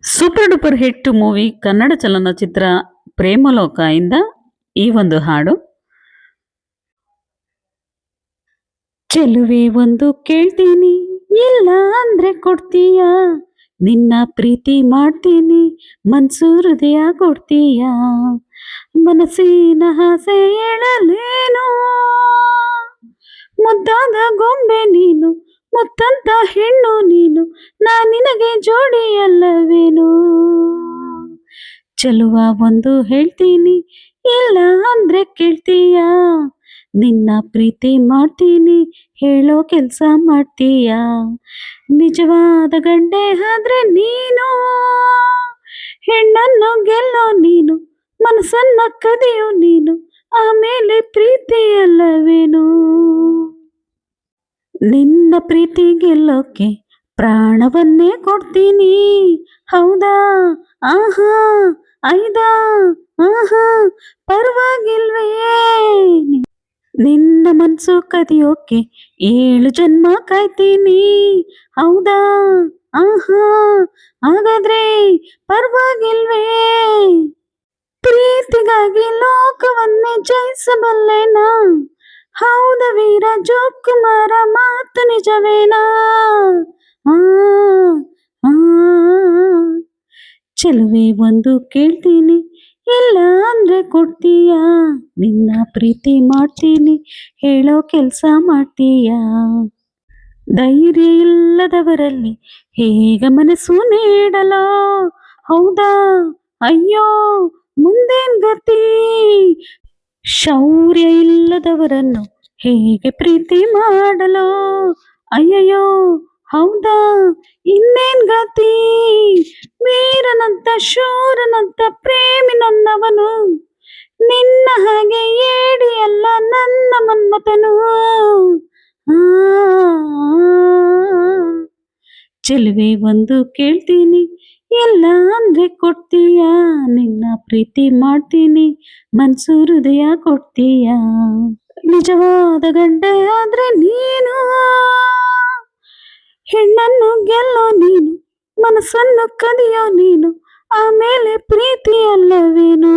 Super duper hit movie Kannada ಚಲನಚಿತ್ರ ಪ್ರೇಮಲೋಕ ಇಂದ ಈ ಒಂದು ಹಾಡು. ಚೆಲುವೆ ಒಂದು ಕೇಳ್ತೀನಿ, ಇಲ್ಲ ಅಂದ್ರೆ ಕೊಡ್ತೀಯ, ನಿನ್ನ ಪ್ರೀತಿ ಮಾಡ್ತೀನಿ, ಮನ್ಸು ಹೃದಯ ಕೊಡ್ತೀಯ, ಮನಸ್ಸಿನ ಆಸೆ ಹೇಳಲೇನು, ಮುದ್ದಾದ ಗೊಂಬೆ ನೀನು, ಮುತ್ತಂತ ಹೆಣ್ಣು ನೀನು, ನಾ ನಿನಗೆ ಜೋಡಿಯಲ್ಲವೇನು. ಚೆಲುವ ಒಂದು ಹೇಳ್ತೀನಿ, ಇಲ್ಲ ಅಂದ್ರೆ ಕೇಳ್ತೀಯ, ನಿನ್ನ ಪ್ರೀತಿ ಮಾಡ್ತೀನಿ, ಹೇಳೋ ಕೆಲ್ಸ ಮಾಡ್ತೀಯ, ನಿಜವಾದ ಗಂಡೆ ಆದ್ರೆ ನೀನು, ಹೆಣ್ಣನ್ನು ಗೆಲ್ಲೋ ನೀನು, ಮನಸ್ಸನ್ನ ಕದಿಯೋ ನೀನು, ಆಮೇಲೆ ಪ್ರೀತಿ ಅಲ್ಲವೇನು. ನಿನ್ನ ಪ್ರೀತಿ ಗೆಲ್ಲೋಕೆ ಪ್ರಾಣವನ್ನೇ ಕೊಡ್ತೀನಿ, ಹೌದಾ ಆಹಾ ಐದಾ ಆಹಾ ಪರವಾಗಿಲ್ವೇ, ನಿನ್ನ ಮನ್ಸು ಕದಿಯೋಕೆ 7 ಜನ್ಮ ಕಾಯ್ತೀನಿ, ಹೌದಾ ಆಹಾ ಹಾಗಾದ್ರೆ ಪರವಾಗಿಲ್ವೇ, ಪ್ರೀತಿಗಾಗಿ ಲೋಕವನ್ನೇ ಜಯಿಸಬಲ್ಲೆನಾ, ಹೌದ ವೀರ ಜೋಕುಮಾರ ಮಾತು ನಿಜವೇನಾ. ಆ ಆ ಚೆಲುವೆ ಒಂದು ಕೇಳ್ತೀನಿ, ಇಲ್ಲ ಅಂದ್ರೆ ಕೊಡ್ತೀಯ, ನಿನ್ನ ಪ್ರೀತಿ ಮಾಡ್ತೀನಿ, ಹೇಳೋ ಕೆಲ್ಸ ಮಾಡ್ತೀಯ, ಧೈರ್ಯ ಇಲ್ಲದವರಲ್ಲಿ ಹೇಗ ಮನಸ್ಸು ನೀಡಲೋ, ಹೌದಾ ಅಯ್ಯೋ ಮುಂದೇನ್ ಗತಿ, ಶೌರ್ಯ ಇಲ್ಲದವರನ್ನು ಹೇಗೆ ಪ್ರೀತಿ ಮಾಡಲೋ, ಅಯ್ಯಯ್ಯೋ ಹೌದಾ ಇನ್ನೇನ್ ಗತಿ, ವೀರನಂತ ಶೂರನಂತ ಪ್ರೇಮಿ ನನ್ನವನು, ನಿನ್ನ ಹಾಗೆ ಏಡಿಯಲ್ಲ ನನ್ನ ಮನ್ಮಥನು. ಚೆಲುವೆ ಒಂದು ಕೇಳ್ತೀನಿ, ಇಲ್ಲ ಅಂದ್ರೆ ಕೊಡ್ತೀಯ, ನಿನ್ನ ಪ್ರೀತಿ ಮಾಡ್ತೀನಿ, ಮನ್ಸು ಹೃದಯ ಕೊಡ್ತೀಯ, ನಿಜವಾದ ಗಂಡೆ ಆದ್ರೆ ನೀನು, ಹೆಣ್ಣನ್ನು ಗೆಲ್ಲೋ ನೀನು, ಮನಸ್ಸನ್ನು ಕದಿಯೋ ನೀನು, ಆಮೇಲೆ ಪ್ರೀತಿ ಅಲ್ಲವೇನು.